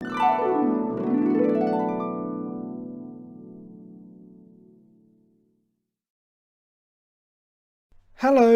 Hello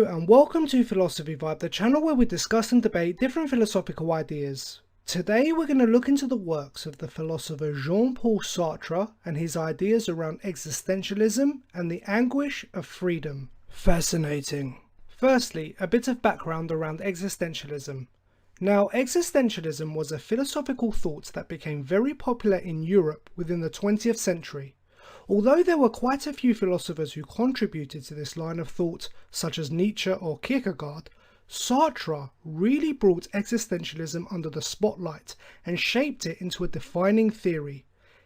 and welcome to Philosophy Vibe, the channel where we discuss and debate different philosophical ideas. Today we're going to look into the works of the philosopher Jean-Paul Sartre and his ideas around existentialism and the anguish of freedom. Fascinating. Firstly, a bit of background around existentialism. Now, existentialism was a philosophical thought that became very popular in Europe within the 20th century. Although there were quite a few philosophers who contributed to this line of thought, such as Nietzsche or Kierkegaard, Sartre really brought existentialism under the spotlight and shaped it into a defining theory.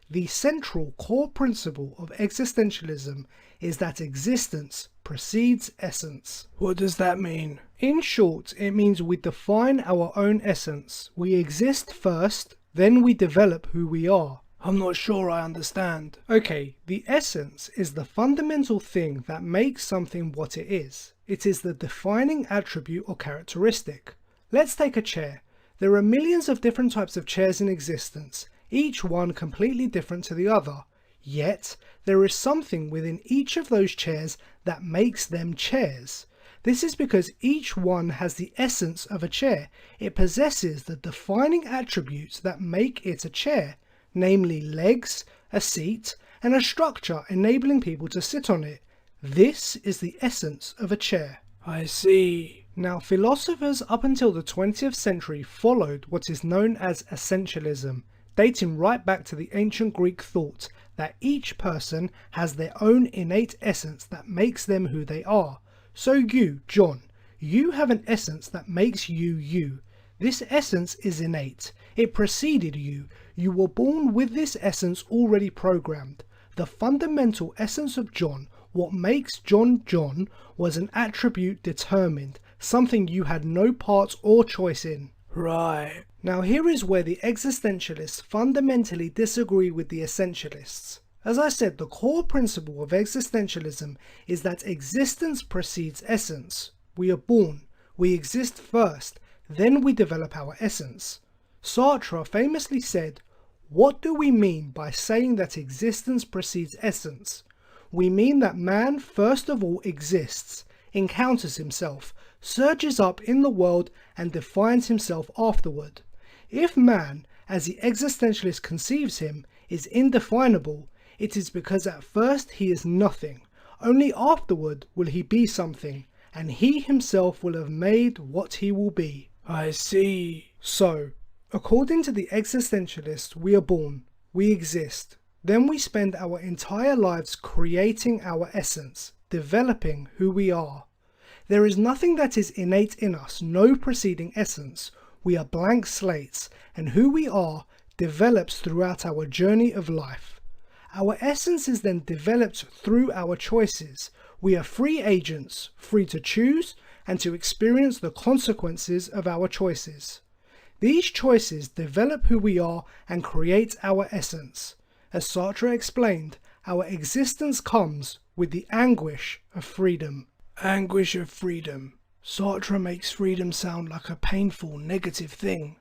The central core principle of existentialism is that existence precedes essence. What does that mean? In short, it means we define our own essence. We exist first, then we develop who we are. I'm not sure I understand. Okay, the essence is the fundamental thing that makes something what it is. It is the defining attribute or characteristic. Let's take a chair. There are millions of different types of chairs in existence, each one completely different to the other. Yet, there is something within each of those chairs that makes them chairs. This is because each one has the essence of a chair. It possesses the defining attributes that make it a chair, namely legs, a seat, and a structure enabling people to sit on it. This is the essence of a chair. I see. Now, philosophers up until the 20th century followed what is known as essentialism, dating right back to the ancient Greek thought that each person has their own innate essence that makes them who they are. So you, John, you have an essence that makes you you. This essence is innate. It preceded you. You were born with this essence already programmed. The fundamental essence of John, what makes John John, was an attribute determined, something you had no part or choice in. Right. Now here is where the existentialists fundamentally disagree with the essentialists. As I said, the core principle of existentialism is that existence precedes essence. We are born. We exist first. Then we develop our essence. Sartre famously said, "What do we mean by saying that existence precedes essence? We mean that man first of all exists, encounters himself, surges up in the world and defines himself afterward. If man, as the existentialist conceives him, is indefinable, it is because at first he is nothing. Only afterward will he be something, and he himself will have made what he will be." I see. So, according to the existentialist, we are born, we exist, then we spend our entire lives creating our essence, developing who we are. There is nothing that is innate in us, no preceding essence. We are blank slates, and who we are develops throughout our journey of life. Our essence is then developed through our choices. We are free agents, free to choose and to experience the consequences of our choices. These choices develop who we are and create our essence. As Sartre explained, our existence comes with the anguish of freedom. Anguish of freedom. Sartre makes freedom sound like a painful, negative thing.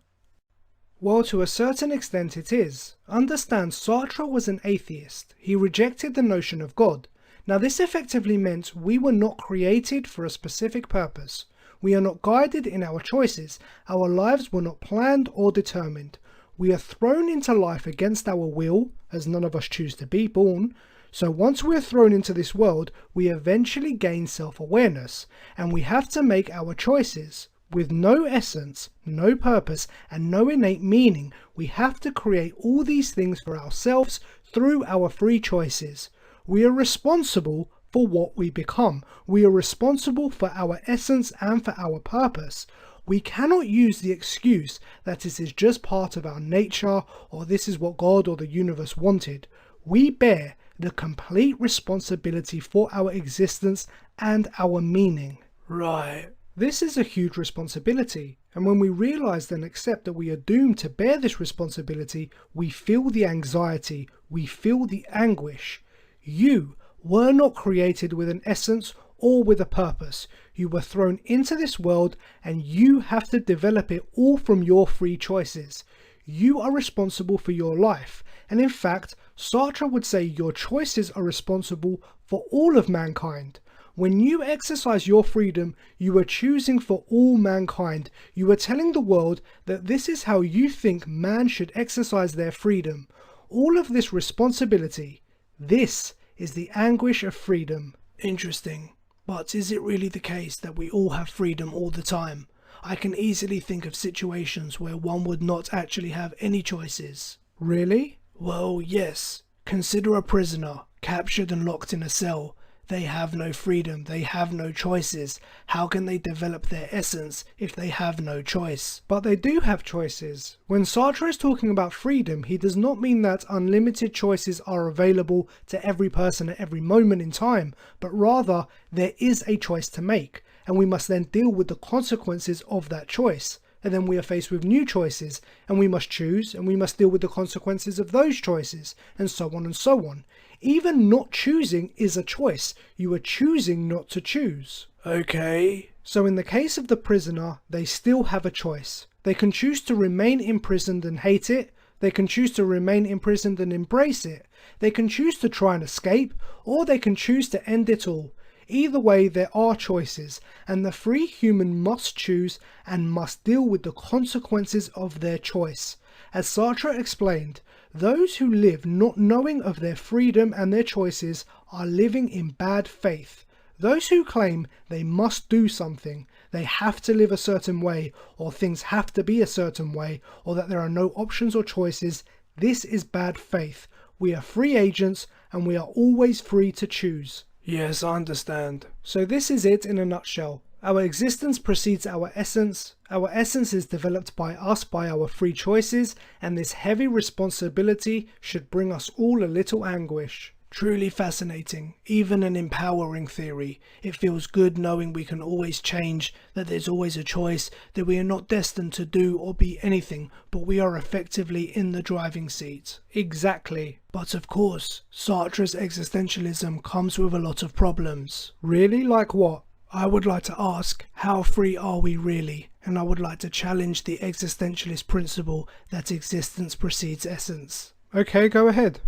Well, to a certain extent it is. Understand, Sartre was an atheist. He rejected the notion of God. Now this effectively meant we were not created for a specific purpose. We are not guided in our choices. Our lives were not planned or determined. We are thrown into life against our will, as none of us choose to be born. So once we are thrown into this world, we eventually gain self-awareness, and we have to make our choices. With no essence, no purpose, and no innate meaning, we have to create all these things for ourselves through our free choices. We are responsible for what we become. We are responsible for our essence and for our purpose. We cannot use the excuse that it is just part of our nature or this is what God or the universe wanted. We bear the complete responsibility for our existence and our meaning. Right. This is a huge responsibility, and when we realize and accept that we are doomed to bear this responsibility, we feel the anxiety, we feel the anguish. You were not created with an essence or with a purpose. You were thrown into this world and you have to develop it all from your free choices. You are responsible for your life, and in fact, Sartre would say your choices are responsible for all of mankind. When you exercise your freedom, you are choosing for all mankind. You are telling the world that this is how you think man should exercise their freedom. All of this responsibility, this is the anguish of freedom. Interesting. But is it really the case that we all have freedom all the time? I can easily think of situations where one would not actually have any choices. Really? Well, yes. Consider a prisoner, captured and locked in a cell. They have no freedom, they have no choices. How can they develop their essence if they have no choice? But they do have choices. When Sartre is talking about freedom, he does not mean that unlimited choices are available to every person at every moment in time, but rather there is a choice to make, and we must then deal with the consequences of that choice. And then we are faced with new choices, and we must choose, and we must deal with the consequences of those choices, and so on and so on. Even not choosing is a choice. You are choosing not to choose. Okay. So in the case of the prisoner, they still have a choice. They can choose to remain imprisoned and hate it. They can choose to remain imprisoned and embrace it. They can choose to try and escape, or they can choose to end it all. Either way, there are choices, and the free human must choose and must deal with the consequences of their choice. As Sartre explained, those who live not knowing of their freedom and their choices are living in bad faith. Those who claim they must do something, they have to live a certain way, or things have to be a certain way, or that there are no options or choices, this is bad faith. We are free agents, and we are always free to choose. Yes, I understand. So this is it in a nutshell. Our existence precedes our essence is developed by us by our free choices, and this heavy responsibility should bring us all a little anguish. Truly fascinating, even an empowering theory. It feels good knowing we can always change, that there's always a choice, that we are not destined to do or be anything, but we are effectively in the driving seat. Exactly. But of course, Sartre's existentialism comes with a lot of problems. Really? Like what? I would like to ask, how free are we really? And I would like to challenge the existentialist principle that existence precedes essence. Okay, go ahead.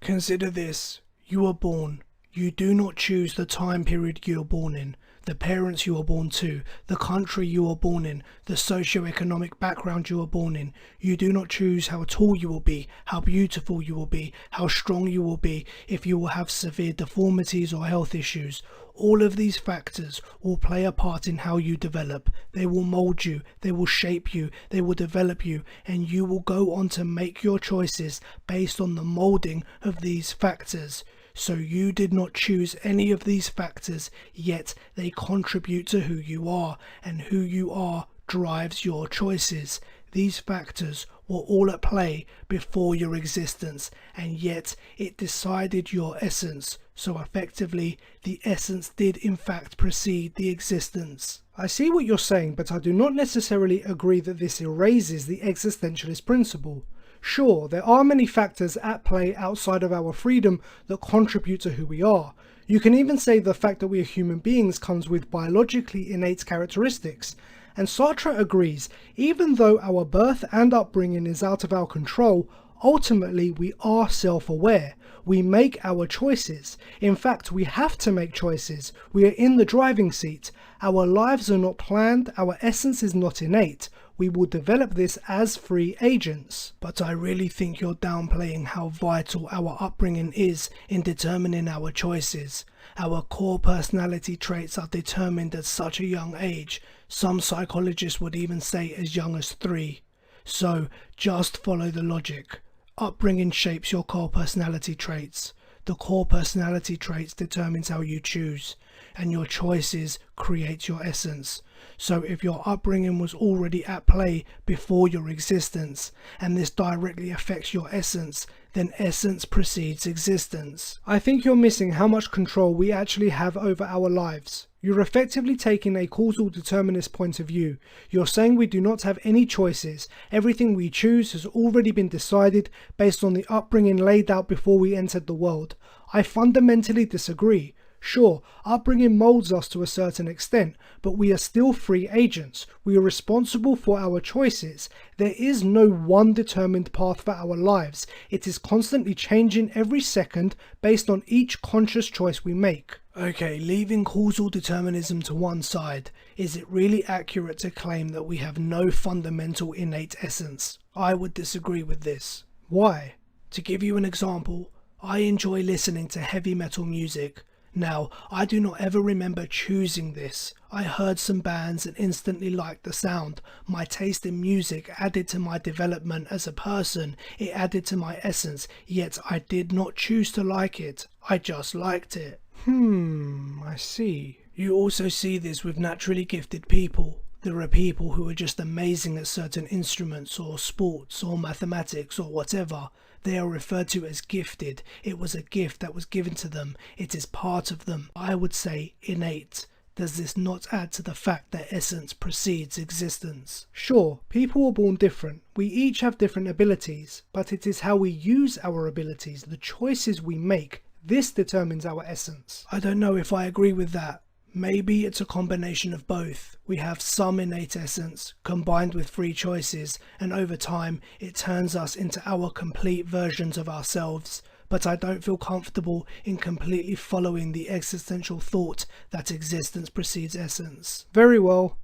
Consider this. You are born. You do not choose the time period you are born in, the parents you are born to, the country you are born in, the socio-economic background you are born in. You do not choose how tall you will be, how beautiful you will be, how strong you will be, if you will have severe deformities or health issues. All of these factors will play a part in how you develop. They will mold you, they will shape you, they will develop you, and you will go on to make your choices based on the molding of these factors. So you did not choose any of these factors, yet they contribute to who you are, and who you are drives your choices. These factors were all at play before your existence, and yet it decided your essence. So effectively, the essence did in fact precede the existence. I see what you're saying, but I do not necessarily agree that this erases the existentialist principle. Sure, there are many factors at play outside of our freedom that contribute to who we are. You can even say the fact that we are human beings comes with biologically innate characteristics. And Sartre agrees, even though our birth and upbringing is out of our control, ultimately we are self-aware. We make our choices. In fact, we have to make choices. We are in the driving seat. Our lives are not planned. Our essence is not innate. We will develop this as free agents. But I really think you're downplaying how vital our upbringing is in determining our choices. Our core personality traits are determined at such a young age. Some psychologists would even say as young as 3. So, just follow the logic. Upbringing shapes your core personality traits. The core personality traits determines how you choose, and your choices create your essence. So if your upbringing was already at play before your existence, and this directly affects your essence, then essence precedes existence. I think you're missing how much control we actually have over our lives. You're effectively taking a causal determinist point of view. You're saying we do not have any choices. Everything we choose has already been decided based on the upbringing laid out before we entered the world. I fundamentally disagree. Sure, upbringing molds us to a certain extent, but we are still free agents. We are responsible for our choices. There is no one determined path for our lives. It is constantly changing every second based on each conscious choice we make. Okay, leaving causal determinism to one side, is it really accurate to claim that we have no fundamental innate essence? I would disagree with this. Why? To give you an example, I enjoy listening to heavy metal music. Now, I do not ever remember choosing this. I heard some bands and instantly liked the sound. My taste in music added to my development as a person. It added to my essence, yet I did not choose to like it. I just liked it. I see. You also see this with naturally gifted people. There are people who are just amazing at certain instruments or sports or mathematics or whatever. They are referred to as gifted. It was a gift that was given to them. It is part of them. I would say innate. Does this not add to the fact that essence precedes existence? Sure, people are born different. We each have different abilities, but it is how we use our abilities, the choices we make. This determines our essence. I don't know if I agree with that. Maybe it's a combination of both. We have some innate essence combined with free choices, and over time it turns us into our complete versions of ourselves. But I don't feel comfortable in completely following the existential thought that existence precedes essence. Very well.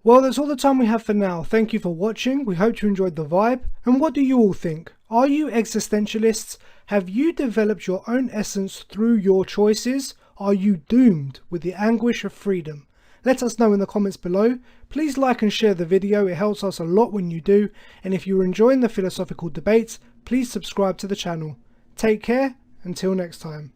Well, that's all the time we have for now. Thank you for watching. We hope you enjoyed the vibe. And what do you all think? Are you existentialists? Have you developed your own essence through your choices? Are you doomed with the anguish of freedom? Let us know in the comments below. Please like and share the video, it helps us a lot when you do. And if you're enjoying the philosophical debates, please subscribe to the channel. Take care, until next time.